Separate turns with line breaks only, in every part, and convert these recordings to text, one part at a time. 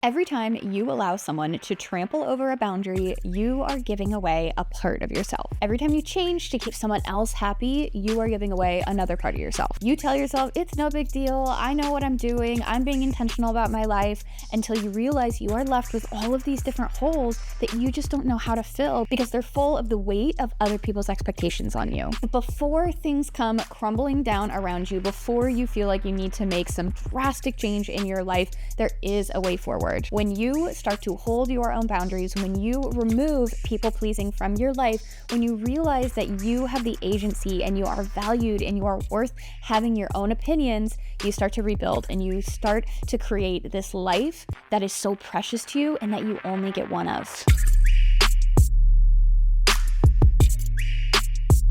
Every time you allow someone to trample over a boundary, you are giving away a part of yourself. Every time you change to keep someone else happy, you are giving away another part of yourself. You tell yourself, it's no big deal, I know what I'm doing, I'm being intentional about my life, until you realize you are left with all of these different holes that you just don't know how to fill because they're full of the weight of other people's expectations on you. But before things come crumbling down around you, before you feel like you need to make some drastic change in your life, there is a way forward. When you start to hold your own boundaries, when you remove people pleasing from your life, when you realize that you have the agency and you are valued and you are worth having your own opinions, you start to rebuild and you start to create this life that is so precious to you and that you only get one of.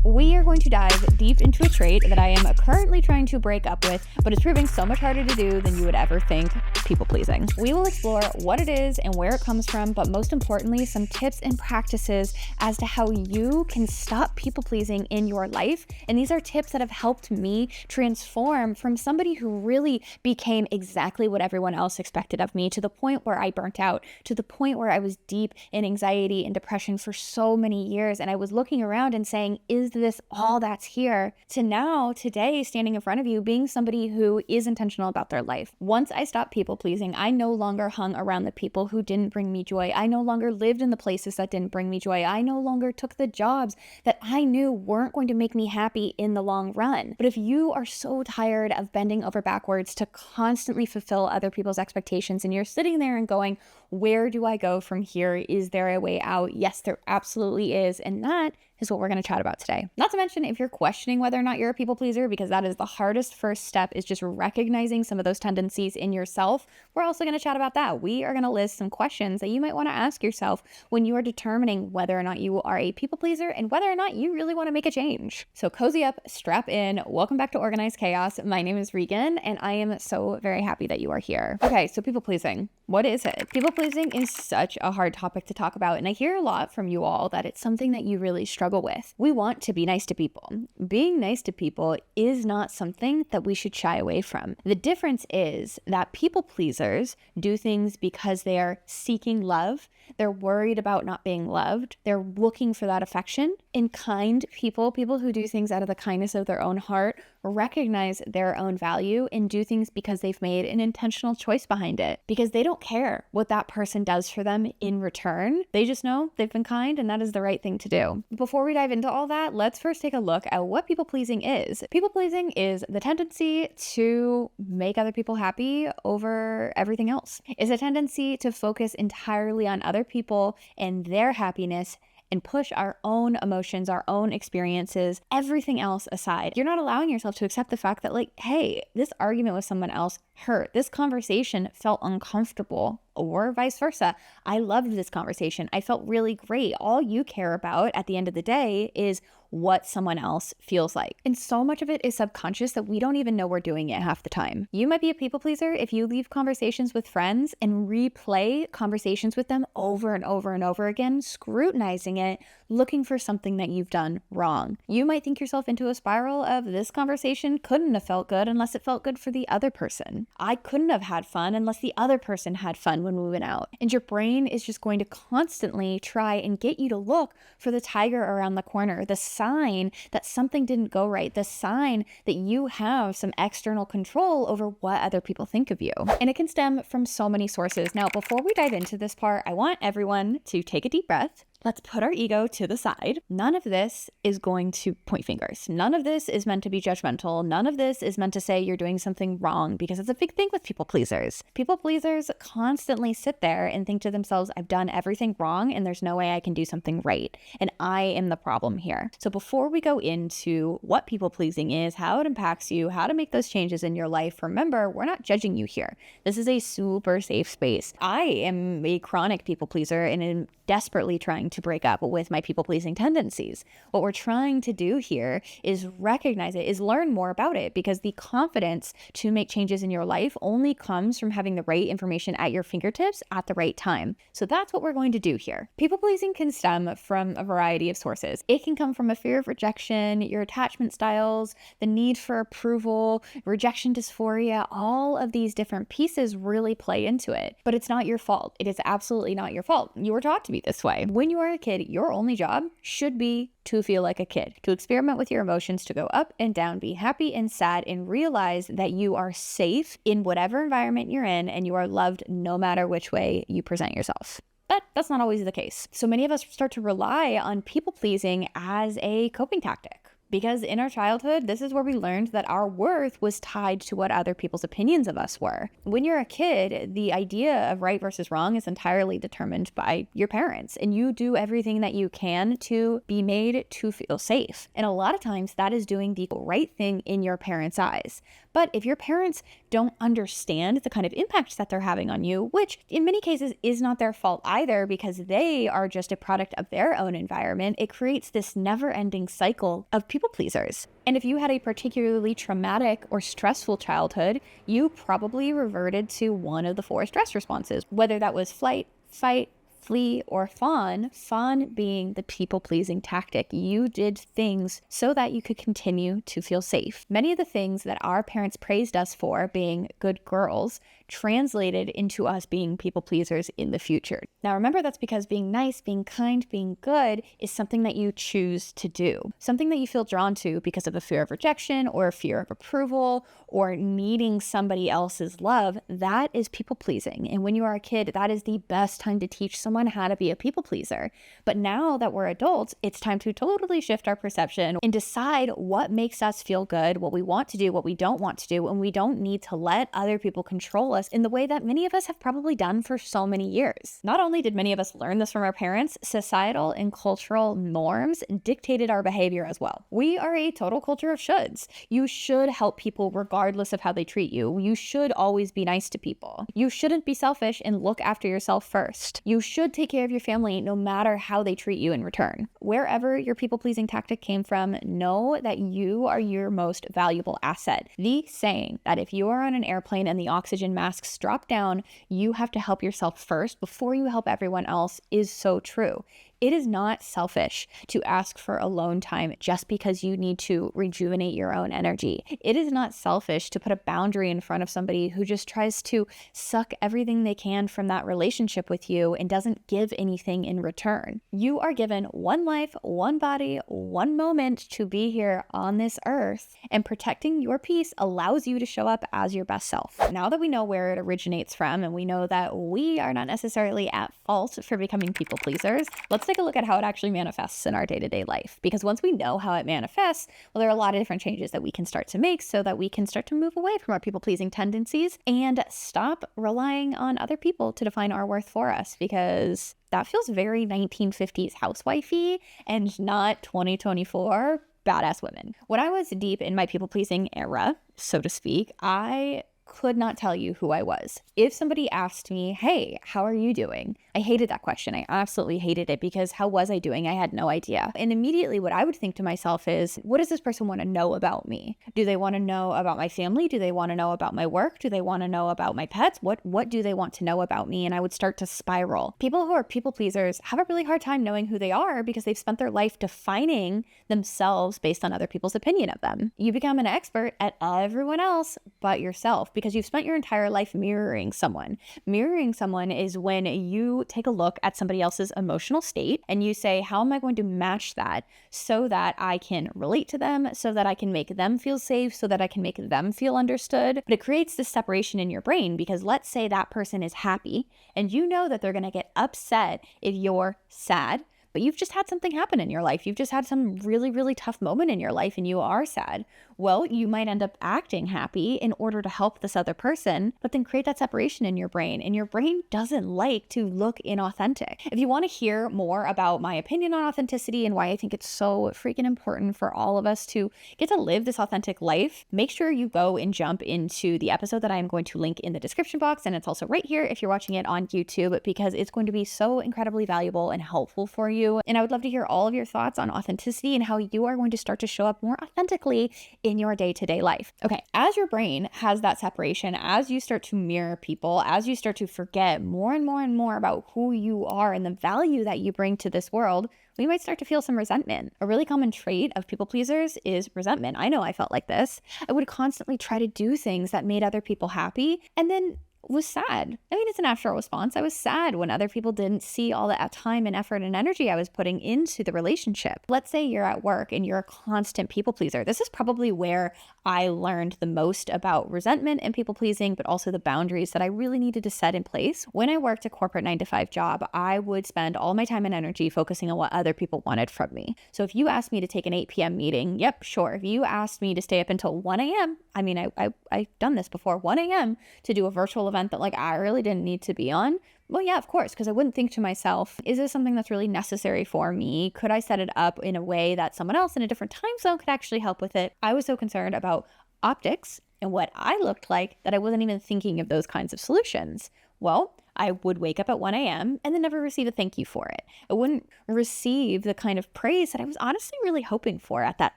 We are going to dive deep into a trait that I am currently trying to break up with, but it's proving so much harder to do than you would ever think: people pleasing. We will explore what it is and where it comes from, but most importantly, some tips and practices as to how you can stop people pleasing in your life. And these are tips that have helped me transform from somebody who really became exactly what everyone else expected of me, to the point where I burnt out, to the point where I was deep in anxiety and depression for so many years. And I was looking around and saying, is this all that's here? To now, today, standing in front of you, being somebody who is intentional about their life. Once I stopped people pleasing, I no longer hung around the people who didn't bring me joy. I no longer lived in the places that didn't bring me joy. I no longer took the jobs that I knew weren't going to make me happy in the long run. But if you are so tired of bending over backwards to constantly fulfill other people's expectations, and you're sitting there and going, where do I go from here? Is there a way out? Yes, there absolutely is. And that is what we're going to chat about today. Not to mention, if you're questioning whether or not you're a people pleaser, because that is the hardest first step, is just recognizing some of those tendencies in yourself, we're also going to chat about that. We are going to list some questions that you might want to ask yourself when you are determining whether or not you are a people pleaser and whether or not you really want to make a change. So cozy up, strap in. Welcome back to Organized Chaos. My name is Regan, and I am so very happy that you are here. Okay, so people pleasing. What is it? People pleasing is such a hard topic to talk about, and I hear a lot from you all that it's something that you really struggle with. We want to be nice to people. Being nice to people is not something that we should shy away from. The difference is that people pleasers do things because they are seeking love. They're worried about not being loved. They're looking for that affection. And kind people who do things out of the kindness of their own heart, recognize their own value and do things because they've made an intentional choice behind it, because they don't care what that person does for them in return. They just know they've been kind and that is the right thing to do. Before we dive into all that, let's first take a look at what people pleasing is. People pleasing is the tendency to make other people happy over everything else. It's a tendency to focus entirely on other people and their happiness and push our own emotions, our own experiences, everything else aside. You're not allowing yourself to accept the fact that, like, hey, this argument with someone else hurt. This conversation felt uncomfortable, or vice versa. I loved this conversation. I felt really great. All you care about at the end of the day is what someone else feels like. And so much of it is subconscious that we don't even know we're doing it half the time. You might be a people pleaser if you leave conversations with friends and replay conversations with them over and over and over again, scrutinizing it, looking for something that you've done wrong. You might think yourself into a spiral of, this conversation couldn't have felt good unless it felt good for the other person. I couldn't have had fun unless the other person had fun when we went out. And your brain is just going to constantly try and get you to look for the tiger around the corner, the sign that something didn't go right, the sign that you have some external control over what other people think of you. And it can stem from so many sources. Now, before we dive into this part, I want everyone to take a deep breath. Let's put our ego to the side. None of this is going to point fingers. None of this is meant to be judgmental. None of this is meant to say you're doing something wrong, because it's a big thing with people pleasers. People pleasers constantly sit there and think to themselves, I've done everything wrong and there's no way I can do something right. And I am the problem here. So before we go into what people pleasing is, how it impacts you, how to make those changes in your life, remember, we're not judging you here. This is a super safe space. I am a chronic people pleaser and am desperately trying trying to break up with my people-pleasing tendencies. What we're trying to do here is recognize it, is learn more about it, because the confidence to make changes in your life only comes from having the right information at your fingertips at the right time. So that's what we're going to do here. People-pleasing can stem from a variety of sources. It can come from a fear of rejection, your attachment styles, the need for approval, rejection dysphoria. All of these different pieces really play into it. But it's not your fault. It is absolutely not your fault. You were taught to be this way. When you are a kid, your only job should be to feel like a kid, to experiment with your emotions, to go up and down, be happy and sad, and realize that you are safe in whatever environment you're in and you are loved no matter which way you present yourself. But that's not always the case. So many of us start to rely on people-pleasing as a coping tactic. Because in our childhood, this is where we learned that our worth was tied to what other people's opinions of us were. When you're a kid, the idea of right versus wrong is entirely determined by your parents, and you do everything that you can to be made to feel safe. And a lot of times that is doing the right thing in your parents' eyes. But if your parents don't understand the kind of impact that they're having on you, which in many cases is not their fault either, because they are just a product of their own environment, it creates this never-ending cycle of people pleasers. And if you had a particularly traumatic or stressful childhood, you probably reverted to one of the 4 stress responses, whether that was flight, fight, flee, or fawn. Fawn being the people-pleasing tactic. You did things so that you could continue to feel safe. Many of the things that our parents praised us for, being good girls, translated into us being people pleasers in the future. Now remember, that's because being nice, being kind, being good is something that you choose to do. Something that you feel drawn to because of a fear of rejection or a fear of approval or needing somebody else's love. That is people pleasing. And when you are a kid, that is the best time to teach someone how to be a people pleaser. But now that we're adults, it's time to totally shift our perception and decide what makes us feel good, what we want to do, what we don't want to do, and we don't need to let other people control us in the way that many of us have probably done for so many years. Not only did many of us learn this from our parents, societal and cultural norms dictated our behavior as well. We are a total culture of shoulds. You should help people regardless of how they treat you. You should always be nice to people. You shouldn't be selfish and look after yourself first. You should take care of your family no matter how they treat you in return. Wherever your people-pleasing tactic came from, know that you are your most valuable asset. The saying that if you are on an airplane and the oxygen masks drop down, you have to help yourself first before you help everyone else is so true. It is not selfish to ask for alone time just because you need to rejuvenate your own energy. It is not selfish to put a boundary in front of somebody who just tries to suck everything they can from that relationship with you and doesn't give anything in return. You are given one life, one body, one moment to be here on this earth, and protecting your peace allows you to show up as your best self. Now that we know where it originates from and we know that we are not necessarily at fault for becoming people pleasers, let's take a look at how it actually manifests in our day-to-day life. Because once we know how it manifests, well, there are a lot of different changes that we can start to make so that we can start to move away from our people-pleasing tendencies and stop relying on other people to define our worth for us, because that feels very 1950s housewifey and not 2024 badass women. When I was deep in my people-pleasing era, so to speak, I could not tell you who I was. If somebody asked me, hey, how are you doing? I hated that question. I absolutely hated it, because how was I doing? I had no idea. And immediately what I would think to myself is, what does this person want to know about me? Do they want to know about my family? Do they want to know about my work? Do they want to know about my pets? What do they want to know about me? And I would start to spiral. People who are people pleasers have a really hard time knowing who they are because they've spent their life defining themselves based on other people's opinion of them. You become an expert at everyone else but yourself, because you've spent your entire life mirroring someone. Mirroring someone is when you take a look at somebody else's emotional state and you say, how am I going to match that so that I can relate to them, so that I can make them feel safe, so that I can make them feel understood? But it creates this separation in your brain, because let's say that person is happy and you know that they're going to get upset if you're sad, but you've just had something happen in your life. You've just had some really, really tough moment in your life and you are sad. Well, you might end up acting happy in order to help this other person, but then create that separation in your brain. And your brain doesn't like to look inauthentic. If you want to hear more about my opinion on authenticity and why I think it's so freaking important for all of us to get to live this authentic life, make sure you go and jump into the episode that I am going to link in the description box. And it's also right here if you're watching it on YouTube, because it's going to be so incredibly valuable and helpful for you you. And I would love to hear all of your thoughts on authenticity and how you are going to start to show up more authentically in your day-to-day life. Okay, as your brain has that separation, as you start to mirror people, as you start to forget more and more and more about who you are and the value that you bring to this world, we might start to feel some resentment. A really common trait of people pleasers is resentment. I know I felt like this. I would constantly try to do things that made other people happy and then was sad. I mean, it's a natural response. I was sad when other people didn't see all the time and effort and energy I was putting into the relationship. Let's say you're at work and you're a constant people pleaser. This is probably where I learned the most about resentment and people pleasing, but also the boundaries that I really needed to set in place. When I worked a corporate 9-to-5 job, I would spend all my time and energy focusing on what other people wanted from me. So if you asked me to take an 8 p.m. meeting, yep, sure. If you asked me to stay up until 1 a.m., I mean, I've done this before, 1 a.m. to do a virtual event that like I really didn't need to be on. Well, yeah, of course, because I wouldn't think to myself, is this something that's really necessary for me? Could I set it up in a way that someone else in a different time zone could actually help with it? I was so concerned about optics and what I looked like that I wasn't even thinking of those kinds of solutions. Well, I would wake up at 1 a.m. and then never receive a thank you for it. I wouldn't receive the kind of praise that I was honestly really hoping for at that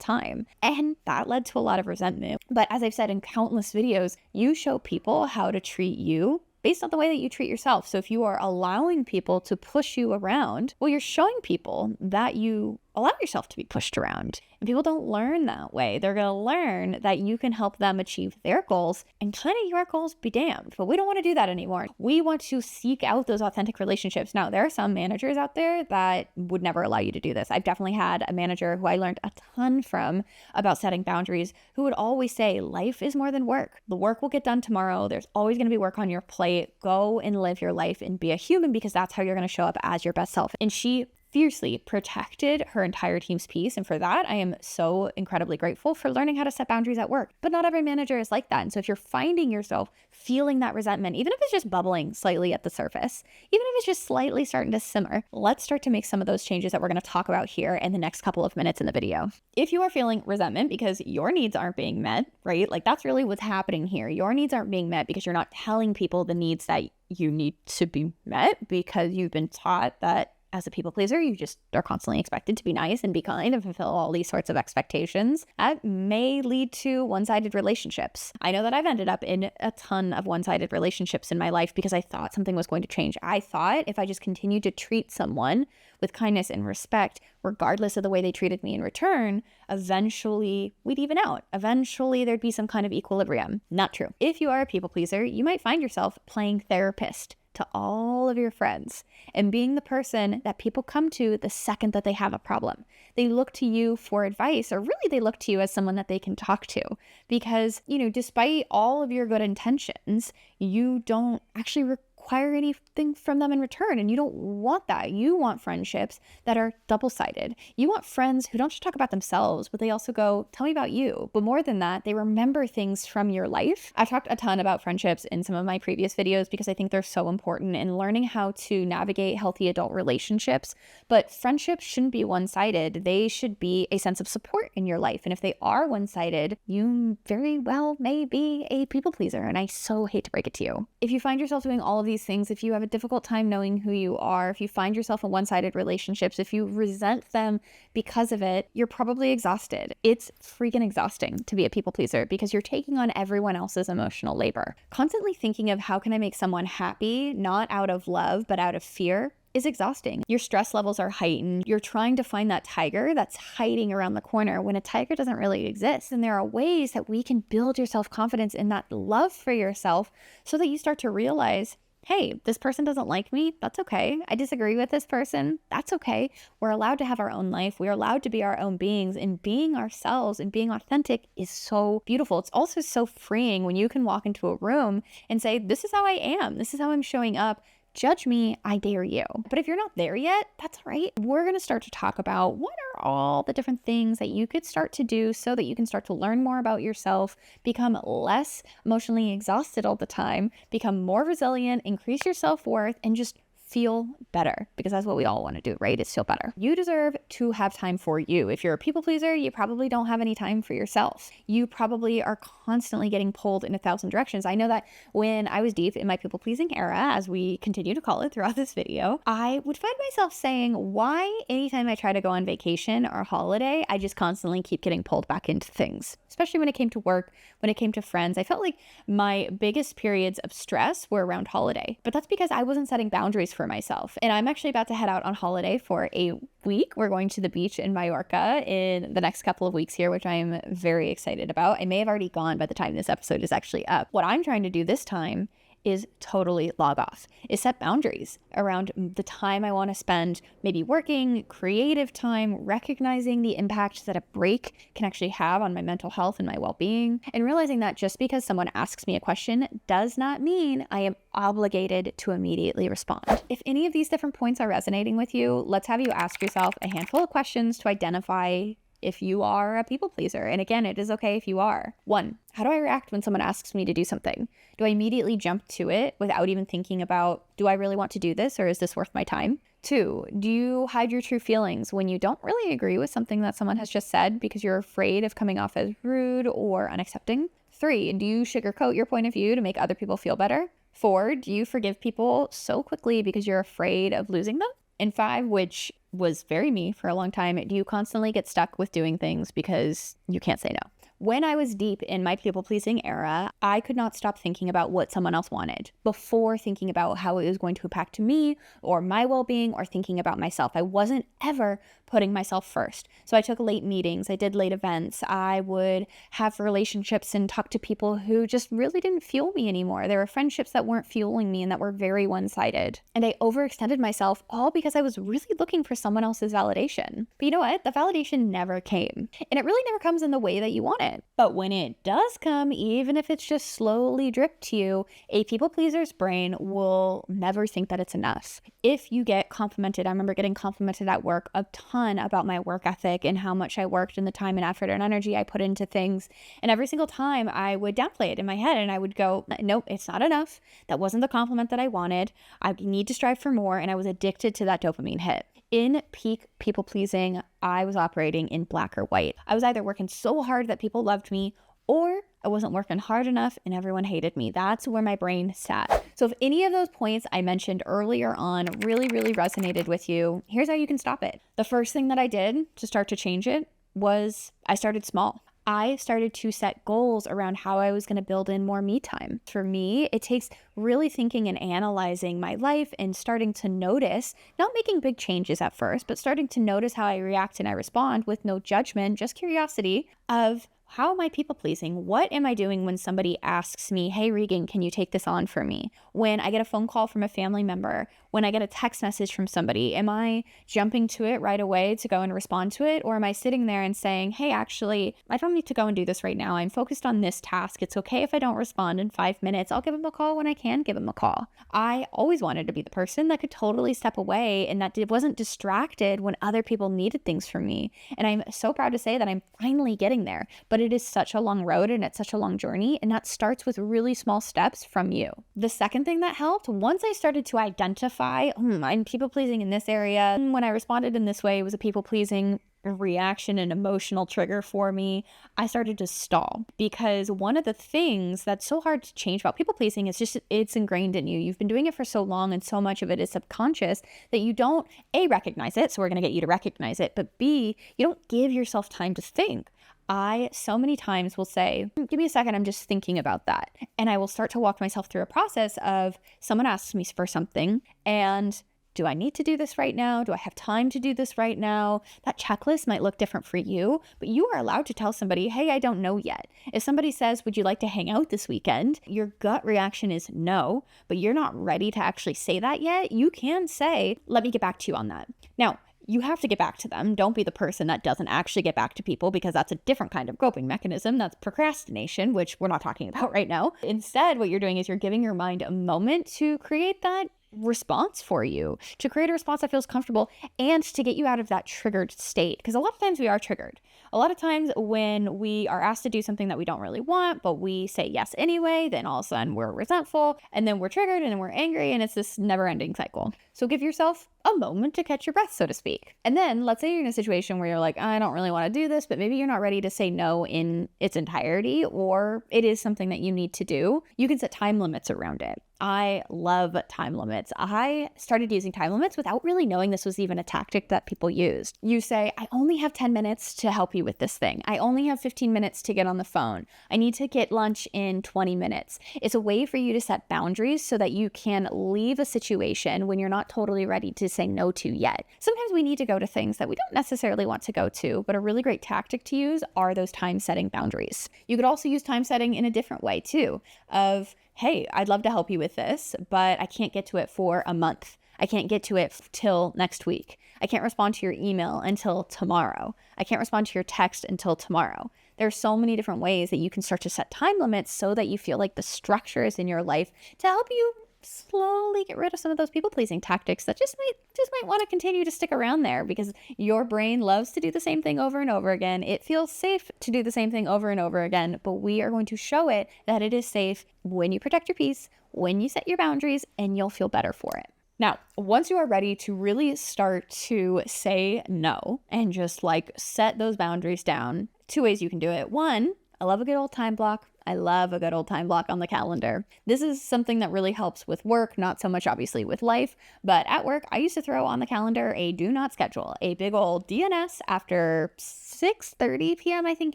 time. And that led to a lot of resentment. But as I've said in countless videos, you show people how to treat you based on the way that you treat yourself. So if you are allowing people to push you around, well, you're showing people that you allow yourself to be pushed around. And people don't learn that way. They're going to learn that you can help them achieve their goals and kind of your goals be damned. But we don't want to do that anymore. We want to seek out those authentic relationships. Now, there are some managers out there that would never allow you to do this. I've definitely had a manager who I learned a ton from about setting boundaries, who would always say, life is more than work. The work will get done tomorrow. There's always going to be work on your plate. Go and live your life and be a human, because that's how you're going to show up as your best self. And she fiercely protected her entire team's peace. And for that, I am so incredibly grateful for learning how to set boundaries at work. But not every manager is like that. And so if you're finding yourself feeling that resentment, even if it's just bubbling slightly at the surface, even if it's just slightly starting to simmer, let's start to make some of those changes that we're going to talk about here in the next couple of minutes in the video. If you are feeling resentment because your needs aren't being met, right? Like that's really what's happening here. Your needs aren't being met because you're not telling people the needs that you need to be met, because you've been taught that as a people pleaser, you just are constantly expected to be nice and be kind and fulfill all these sorts of expectations. That may lead to one-sided relationships. I know that I've ended up in a ton of one-sided relationships in my life because I thought something was going to change. I thought if I just continued to treat someone with kindness and respect, regardless of the way they treated me in return, eventually we'd even out. Eventually there'd be some kind of equilibrium. Not true. If you are a people pleaser, you might find yourself playing therapist to all of your friends and being the person that people come to the second that they have a problem. They look to you for advice, or really they look to you as someone that they can talk to, because, despite all of your good intentions, you don't actually require anything from them in return. And you don't want that. You want friendships that are double-sided. You want friends who don't just talk about themselves, but they also go, tell me about you. But more than that, they remember things from your life. I've talked a ton about friendships in some of my previous videos because I think they're so important in learning how to navigate healthy adult relationships. But friendships shouldn't be one-sided. They should be a sense of support in your life. And if they are one-sided, you very well may be a people pleaser. And I so hate to break it to you. If you find yourself doing all of these things, if you have a difficult time knowing who you are, if you find yourself in one-sided relationships, if you resent them because of it, you're probably exhausted. It's freaking exhausting to be a people pleaser because you're taking on everyone else's emotional labor. Constantly thinking of how can I make someone happy, not out of love, but out of fear, is exhausting. Your stress levels are heightened. You're trying to find that tiger that's hiding around the corner when a tiger doesn't really exist. And there are ways that we can build your self-confidence and that love for yourself so that you start to realize, hey, this person doesn't like me. That's okay. I disagree with this person. That's okay. We're allowed to have our own life. We're allowed to be our own beings, and being ourselves and being authentic is so beautiful. It's also so freeing when you can walk into a room and say, this is how I am. This is how I'm showing up. Judge me, I dare you. But if you're not there yet, that's all right. We're going to start to talk about what are all the different things that you could start to do so that you can start to learn more about yourself, become less emotionally exhausted all the time, become more resilient, increase your self-worth, and just feel better, because that's what we all want to do, right? Is feel better. You deserve to have time for you. If you're a people pleaser, you probably don't have any time for yourself. You probably are constantly getting pulled in 1,000 directions. I know that when I was deep in my people pleasing era, as we continue to call it throughout this video, I would find myself saying, why anytime I try to go on vacation or holiday, I just constantly keep getting pulled back into things, especially when it came to work, when it came to friends. I felt like my biggest periods of stress were around holiday, but that's because I wasn't setting boundaries for myself. And I'm actually about to head out on holiday for a week. We're going to the beach in Mallorca in the next couple of weeks here, which I am very excited about. I may have already gone by the time this episode is actually up. What I'm trying to do this time is totally log off, is set boundaries around the time I want to spend maybe working, creative time, recognizing the impact that a break can actually have on my mental health and my well-being, and realizing that just because someone asks me a question does not mean I am obligated to immediately respond. If any of these different points are resonating with you, let's have you ask yourself a handful of questions to identify if you are a people pleaser. And again, it is okay if you are. 1, how do I react when someone asks me to do something? Do I immediately jump to it without even thinking about, do I really want to do this, or is this worth my time? 2, do you hide your true feelings when you don't really agree with something that someone has just said because you're afraid of coming off as rude or unaccepting? 3, do you sugarcoat your point of view to make other people feel better? 4, do you forgive people so quickly because you're afraid of losing them? And 5, which was very me for a long time, do you constantly get stuck with doing things because you can't say no? When I was deep in my people-pleasing era, I could not stop thinking about what someone else wanted before thinking about how it was going to impact me or my well-being or thinking about myself. I wasn't ever putting myself first. So I took late meetings, I did late events, I would have relationships and talk to people who just really didn't fuel me anymore. There were friendships that weren't fueling me and that were very one-sided. And I overextended myself all because I was really looking for someone else's validation. But you know what? The validation never came. And it really never comes in the way that you want it. But when it does come, even if it's just slowly dripped to you, a people pleaser's brain will never think that it's enough. If you get complimented, I remember getting complimented at work a ton about my work ethic and how much I worked and the time and effort and energy I put into things. And every single time I would downplay it in my head and I would go, nope, it's not enough. That wasn't the compliment that I wanted. I need to strive for more. And I was addicted to that dopamine hit. In peak people pleasing, I was operating in black or white. I was either working so hard that people loved me, or I wasn't working hard enough and everyone hated me. That's where my brain sat. So if any of those points I mentioned earlier on really resonated with you, here's how you can stop it. The first thing that I did to start to change it was I started small. I started to set goals around how I was going to build in more me time. For me, it takes really thinking and analyzing my life and starting to notice, not making big changes at first, but starting to notice how I react and I respond with no judgment, just curiosity of, how am I people pleasing? What am I doing when somebody asks me, hey, Regan, can you take this on for me? When I get a phone call from a family member, when I get a text message from somebody, am I jumping to it right away to go and respond to it? Or am I sitting there and saying, hey, actually, I don't need to go and do this right now. I'm focused on this task. It's okay if I don't respond in 5 minutes. I'll give him a call when I can give him a call. I always wanted to be the person that could totally step away and that wasn't distracted when other people needed things from me. And I'm so proud to say that I'm finally getting there. But it is such a long road and it's such a long journey, and that starts with really small steps from you. The second thing that helped, once I started to identify, I'm people pleasing in this area, when I responded in this way, it was a people pleasing reaction and emotional trigger for me, I started to stall. Because one of the things that's so hard to change about people pleasing is just it's ingrained in you. You've been doing it for so long and so much of it is subconscious that you don't A, recognize it, so we're going to get you to recognize it, but B, you don't give yourself time to think. I so many times will say, give me a second, I'm just thinking about that. And I will start to walk myself through a process of someone asks me for something and do I need to do this right now? Do I have time to do this right now? That checklist might look different for you, but you are allowed to tell somebody, hey, I don't know yet. If somebody says, would you like to hang out this weekend? Your gut reaction is no, but you're not ready to actually say that yet. You can say, let me get back to you on that. Now, you have to get back to them. Don't be the person that doesn't actually get back to people, because that's a different kind of coping mechanism. That's procrastination, which we're not talking about right now. Instead, what you're doing is you're giving your mind a moment to create that response for you, to create a response that feels comfortable, and to get you out of that triggered state. Because a lot of times we are triggered. A lot of times when we are asked to do something that we don't really want, but we say yes anyway, then all of a sudden we're resentful, and then we're triggered, and then we're angry, and it's this never-ending cycle. So give yourself a moment to catch your breath, so to speak. And then let's say you're in a situation where you're like, I don't really want to do this, but maybe you're not ready to say no in its entirety, or it is something that you need to do. You can set time limits around it. I love time limits. I started using time limits without really knowing this was even a tactic that people used. You say, I only have 10 minutes to help you with this thing. I only have 15 minutes to get on the phone. I need to get lunch in 20 minutes. It's a way for you to set boundaries so that you can leave a situation when you're not totally ready to say no to yet. Sometimes we need to go to things that we don't necessarily want to go to, but a really great tactic to use are those time setting boundaries. You could also use time setting in a different way too, of, hey, I'd love to help you with this, but I can't get to it for a month. I can't get to it till next week. I can't respond to your email until tomorrow. I can't respond to your text until tomorrow. There are so many different ways that you can start to set time limits so that you feel like the structure is in your life to help you slowly get rid of some of those people-pleasing tactics that just might want to continue to stick around there, because your brain loves to do the same thing over and over again. It feels safe to do the same thing over and over again, but we are going to show it that it is safe when you protect your peace, when you set your boundaries, and you'll feel better for it. Now, once you are ready to really start to say no and just like set those boundaries down, 2 ways you can do it. One, I love a good old time block. I love a good old time block on the calendar. This is something that really helps with work, not so much obviously with life, but at work, I used to throw on the calendar a do not schedule, a big old DNS after 6:30 p.m. I think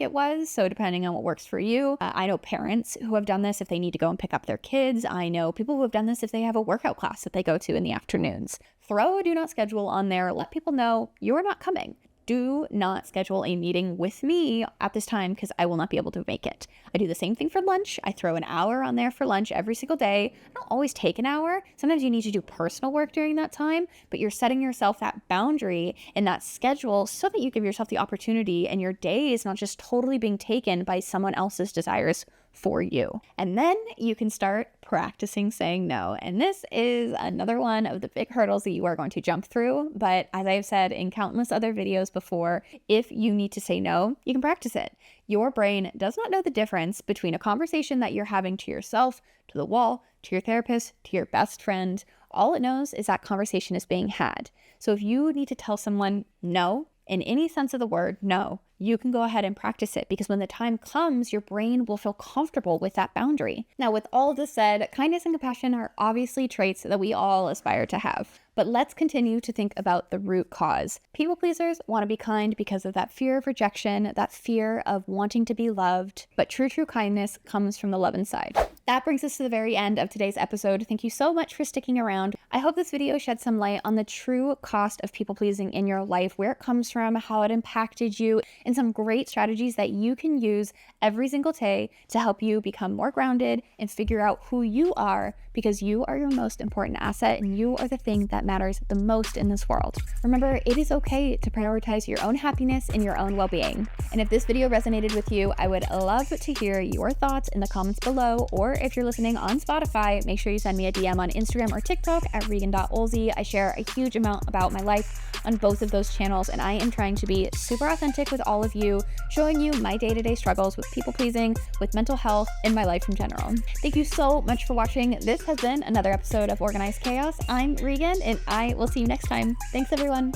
it was. So depending on what works for you. I know parents who have done this if they need to go and pick up their kids. I know people who have done this if they have a workout class that they go to in the afternoons. Throw a do not schedule on there. Let people know you're not coming. Do not schedule a meeting with me at this time because I will not be able to make it. I do the same thing for lunch. I throw an hour on there for lunch every single day. I don't always take an hour. Sometimes you need to do personal work during that time, but you're setting yourself that boundary and that schedule so that you give yourself the opportunity and your day is not just totally being taken by someone else's desires for you. And then you can start practicing saying no. And this is another one of the big hurdles that you are going to jump through. But as I've said in countless other videos before, if you need to say no, you can practice it. Your brain does not know the difference between a conversation that you're having to yourself, to the wall, to your therapist, to your best friend. All it knows is that conversation is being had. So if you need to tell someone no, in any sense of the word, no, you can go ahead and practice it, because when the time comes, your brain will feel comfortable with that boundary. Now, with all of this said, kindness and compassion are obviously traits that we all aspire to have. But let's continue to think about the root cause. People pleasers want to be kind because of that fear of rejection, that fear of wanting to be loved. But true kindness comes from the love inside. That brings us to the very end of today's episode. Thank you so much for sticking around. I hope this video shed some light on the true cost of people pleasing in your life, where it comes from, how it impacted you, and some great strategies that you can use every single day to help you become more grounded and figure out who you are, because you are your most important asset and you are the thing that matters the most in this world. Remember, it is okay to prioritize your own happiness and your own well-being. And if this video resonated with you, I would love to hear your thoughts in the comments below, or if you're listening on Spotify, make sure you send me a DM on Instagram or TikTok at regan.olsey. I share a huge amount about my life on both of those channels, and I am trying to be super authentic with all of you, showing you my day-to-day struggles with people pleasing, with mental health, and my life in general. Thank you so much for watching. This has been another episode of Organized Chaos. I'm Regan, and I will see you next time. Thanks, everyone.